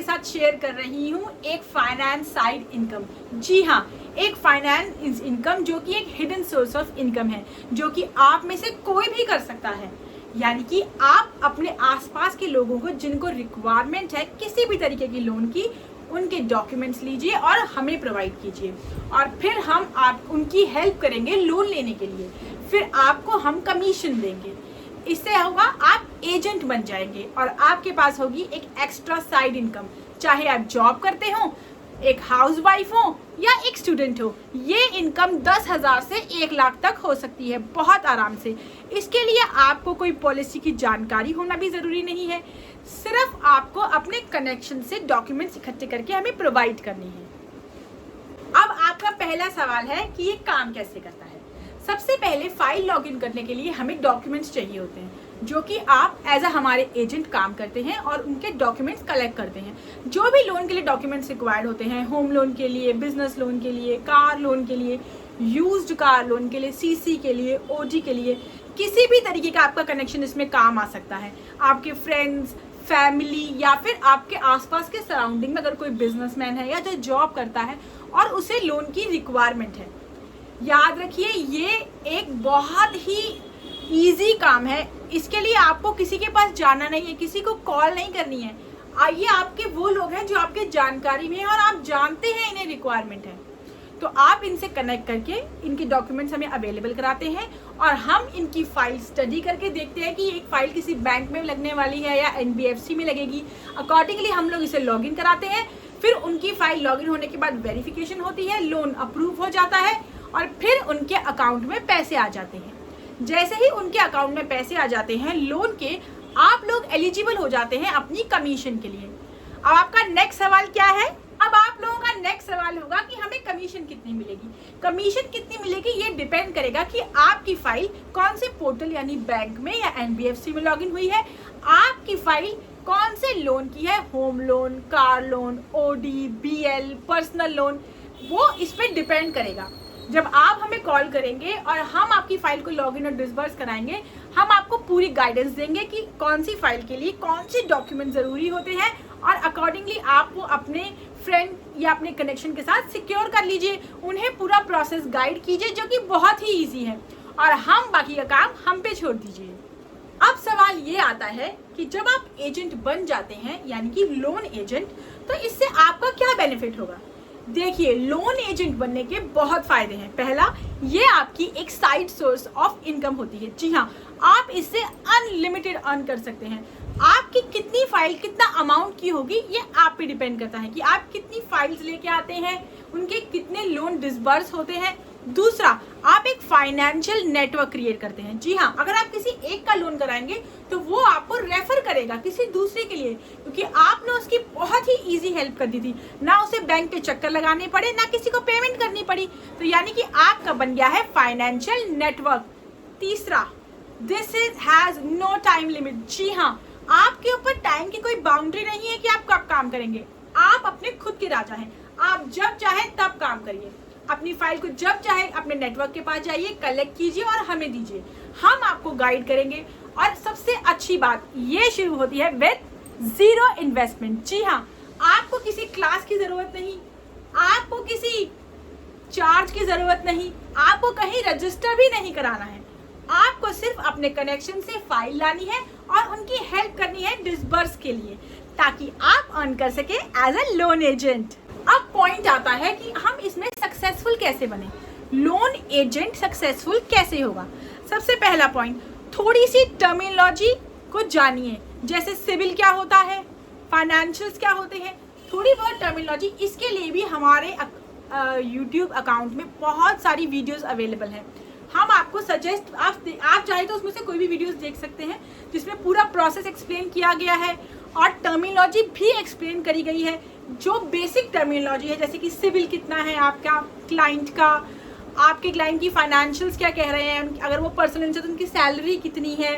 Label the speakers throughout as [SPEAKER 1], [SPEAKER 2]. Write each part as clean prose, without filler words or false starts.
[SPEAKER 1] साथ शेयर कर रही हूँ एक फाइनेंस साइड इनकम। जी हाँ, एक फाइनेंस इनकम जो कि एक हिडन सोर्स ऑफ इनकम है, जो कि आप में से कोई भी कर सकता है। यानी कि आप अपने आसपास के लोगों को जिनको रिक्वायरमेंट है किसी भी तरीके की लोन की, उनके डॉक्यूमेंट्स लीजिए और हमें प्रोवाइड कीजिए, और फिर हम आप उनकी हेल्प करेंगे लोन लेने के लिए। फिर आपको हम कमीशन देंगे। इससे होगा आप एजेंट बन जाएंगे और आपके पास होगी एक एक्स्ट्रा साइड इनकम। चाहे आप जॉब करते हो, एक हाउसवाइफ हो या एक स्टूडेंट हो, ये इनकम 10,000 से 1 लाख तक हो सकती है बहुत आराम से। इसके लिए आपको कोई पॉलिसी की जानकारी होना भी ज़रूरी नहीं है, सिर्फ आपको अपने कनेक्शन से डॉक्यूमेंट्स इकट्ठे करके हमें प्रोवाइड करनी है। अब आपका पहला सवाल है कि ये काम कैसे करता है। सबसे पहले फाइल लॉगिन करने के लिए हमें डॉक्यूमेंट्स चाहिए होते हैं, जो कि आप एज अ हमारे एजेंट काम करते हैं और उनके डॉक्यूमेंट्स कलेक्ट करते हैं। जो भी लोन के लिए डॉक्यूमेंट्स रिक्वायर्ड होते हैं, होम लोन के लिए, बिजनेस लोन के लिए, कार लोन के लिए, यूज्ड कार लोन के लिए, सीसी के लिए, ओडी के लिए, किसी भी तरीके का आपका कनेक्शन इसमें काम आ सकता है। आपके फ्रेंड्स, फैमिली या फिर आपके आसपास के सराउंडिंग में अगर कोई बिजनेसमैन है या जो जॉब करता है और उसे लोन की रिक्वायरमेंट है, याद रखिए ये एक बहुत ही इजी काम है। इसके लिए आपको किसी के पास जाना नहीं है, किसी को कॉल नहीं करनी है। ये आपके वो लोग हैं जो आपके जानकारी में है और आप जानते हैं इन्हें रिक्वायरमेंट है, तो आप इनसे कनेक्ट करके इनके डॉक्यूमेंट्स हमें अवेलेबल कराते हैं और हम इनकी फाइल स्टडी करके देखते हैं कि एक फाइल किसी बैंक में लगने वाली है या NBFC में लगेगी। अकॉर्डिंगली हम लोग इसे लॉगिन कराते हैं। फिर उनकी फाइल लॉगिन होने के बाद वेरिफिकेशन होती है, लोन अप्रूव हो जाता है और फिर उनके अकाउंट में पैसे आ जाते हैं। जैसे ही उनके अकाउंट में पैसे आ जाते हैं लोन के, आप लोग एलिजिबल हो जाते हैं अपनी कमीशन के लिए। अब आपका नेक्स्ट सवाल क्या है? अब आप लोगों का नेक्स्ट सवाल होगा कि हमें कमीशन कितनी मिलेगी। कमीशन कितनी मिलेगी ये डिपेंड करेगा कि आपकी फाइल कौन से पोर्टल यानी बैंक में या NBFC में लॉगिन हुई है, आपकी फाइल कौन से लोन की है, home loan, car loan, OD, BL, personal loan, वो इस पर डिपेंड करेगा। जब आप हमें कॉल करेंगे और हम आपकी फाइल को लॉगिन और डिसबर्स कराएंगे, हम आपको पूरी गाइडेंस देंगे कि कौन सी फाइल के लिए कौन से डॉक्यूमेंट ज़रूरी होते हैं, और अकॉर्डिंगली आप वो अपने फ्रेंड या अपने कनेक्शन के साथ सिक्योर कर लीजिए। उन्हें पूरा प्रोसेस गाइड कीजिए, जो कि बहुत ही ईजी है, और हम बाकी का काम हम पे छोड़ दीजिए। अब सवाल ये आता है कि जब आप एजेंट बन जाते हैं यानी कि लोन एजेंट, तो इससे आपका क्या बेनिफिट होगा। देखिए, लोन एजेंट बनने के बहुत फायदे हैं। पहला, ये आपकी एक साइड सोर्स ऑफ इनकम होती है। जी हाँ, आप इससे अनलिमिटेड अर्न कर सकते हैं। आपकी कितनी फाइल कितना अमाउंट की होगी ये आप पे डिपेंड करता है कि आप कितनी फाइल्स लेके आते हैं, उनके कितने लोन डिसबर्स होते हैं। दूसरा, आप एक फाइनेंशियल नेटवर्क क्रिएट करते हैं। जी हाँ, अगर आप किसी एक का लोन कराएंगे तो वो आपको रेफर करेगा किसी दूसरे के लिए, क्योंकि आपने उसकी बहुत ही इजी हेल्प कर दी थी, ना उसे बैंक के चक्कर लगाने पड़े, ना किसी को पेमेंट करनी पड़ी। तो यानी कि आपका बन गया है फाइनेंशियल नेटवर्क। तीसरा, this has no time limit. जी हाँ, आपके ऊपर टाइम की कोई बाउंड्री नहीं है कि आप कब काम करेंगे। आप अपने खुद के राजा हैं, आप जब चाहे तब काम करिए। अपनी फाइल को जब चाहे अपने नेटवर्क के पास जाइए, कलेक्ट कीजिए और हमें दीजिए, हम आपको गाइड करेंगे। और सबसे अच्छी बात ये शुरू होती है विद 0 इन्वेस्टमेंट। जी हाँ, आपको किसी क्लास की जरूरत नहीं, आपको किसी चार्ज की जरूरत नहीं, आपको कहीं रजिस्टर भी नहीं कराना है। आपको सिर्फ अपने कनेक्शन से फाइल लानी है और उनकी हेल्प करनी है डिसबर्स के लिए, ताकि आप अर्न कर सके एज अ लोन एजेंट। अब पॉइंट आता है कि हम इसमें सक्सेसफुल कैसे बने, लोन एजेंट सक्सेसफुल कैसे होगा। सबसे पहला पॉइंट, थोड़ी सी टर्मिनोलॉजी को जानिए, जैसे सिविल क्या होता है, फाइनेंशियल्स क्या होते हैं, थोड़ी बहुत टर्मिनोलॉजी। इसके लिए भी हमारे YouTube अकाउंट में बहुत सारी वीडियोस अवेलेबल हैं। हम आपको सजेस्ट, आप चाहे तो उसमें से कोई भी वीडियोस देख सकते हैं जिसमें पूरा प्रोसेस एक्सप्लेन किया गया है और टर्मिनोलॉजी भी एक्सप्लेन करी गई है। जो बेसिक टर्मिनोलॉजी है, जैसे कि सिविल कितना है आपका क्लाइंट का, आपके क्लाइंट की फाइनेंशियल्स क्या कह रहे हैं, अगर वो पर्सनल है तो उनकी सैलरी कितनी है।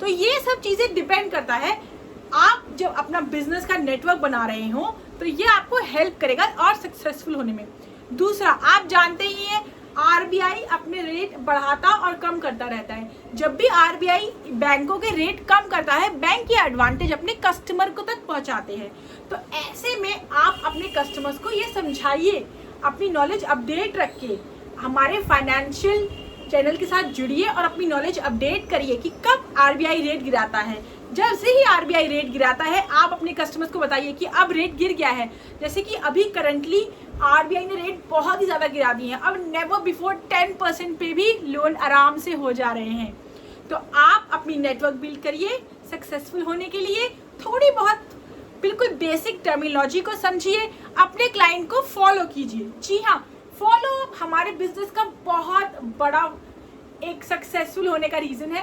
[SPEAKER 1] तो ये सब चीज़ें डिपेंड करता है। आप जब अपना बिजनेस का नेटवर्क बना रहे हो तो ये आपको हेल्प करेगा और सक्सेसफुल होने में। दूसरा, आप जानते ही हैं आरबीआई अपने रेट बढ़ाता और कम करता रहता है। जब भी आरबीआई बैंकों के रेट कम करता है, बैंक ये एडवांटेज अपने कस्टमर को तक पहुंचाते हैं। तो ऐसे में आप अपने कस्टमर्स को ये समझाइए, अपनी नॉलेज अपडेट रख के हमारे फाइनेंशियल चैनल के साथ जुड़िए और अपनी नॉलेज अपडेट करिए कि कब आरबीआई रेट गिराता है। जब से ही आरबीआई रेट गिराता है, आप अपने कस्टमर्स को बताइए कि अब रेट गिर गया है। जैसे कि अभी करंटली आरबीआई ने रेट बहुत ही ज़्यादा गिरा दिए हैं। अब नेवर बिफोर 10% पे भी लोन आराम से हो जा रहे हैं। तो आप अपनी नेटवर्क बिल्ड करिए। सक्सेसफुल होने के लिए थोड़ी बहुत बिल्कुल बेसिक टर्मिनोलॉजी को समझिए, अपने क्लाइंट को फॉलो कीजिए। जी हाँ, फॉलो हमारे बिजनेस का बहुत बड़ा एक सक्सेसफुल होने का रीज़न है।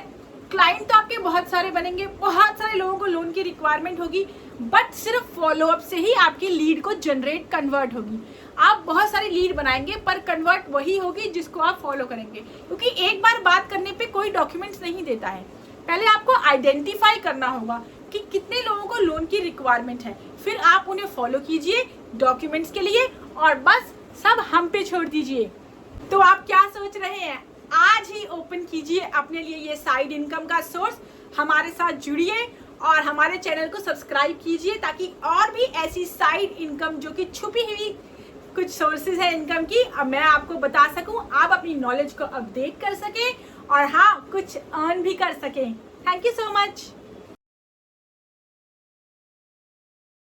[SPEAKER 1] क्लाइंट तो आपके बहुत सारे बनेंगे, बहुत सारे लोगों को लोन की रिक्वायरमेंट होगी, बट सिर्फ फॉलोअप से ही आपकी लीड को जनरेट कन्वर्ट होगी। आप बहुत सारी लीड बनाएंगे पर कन्वर्ट वही होगी जिसको आप फॉलो करेंगे, क्योंकि एक बार बात करने पे कोई डॉक्यूमेंट्स नहीं देता है। पहले आपको आइडेंटिफाई करना होगा कि कितने लोगों को लोन की रिक्वायरमेंट है, फिर आप उन्हें फॉलो कीजिए डॉक्यूमेंट्स के लिए और बस सब हम पे छोड़ दीजिए। तो आप क्या सोच रहे हैं? आज ही ओपन कीजिए अपने लिए ये साइड इनकम का सोर्स, हमारे साथ जुड़िए और हमारे चैनल को सब्सक्राइब कीजिए ताकि और भी ऐसी साइड इनकम जो कि छुपी हुई कुछ सोर्सेज है इनकम की, अब मैं आपको बता सकूं, आप अपनी नॉलेज को अपडेट कर सकें और हाँ, कुछ अर्न भी कर सकें। Thank you so much.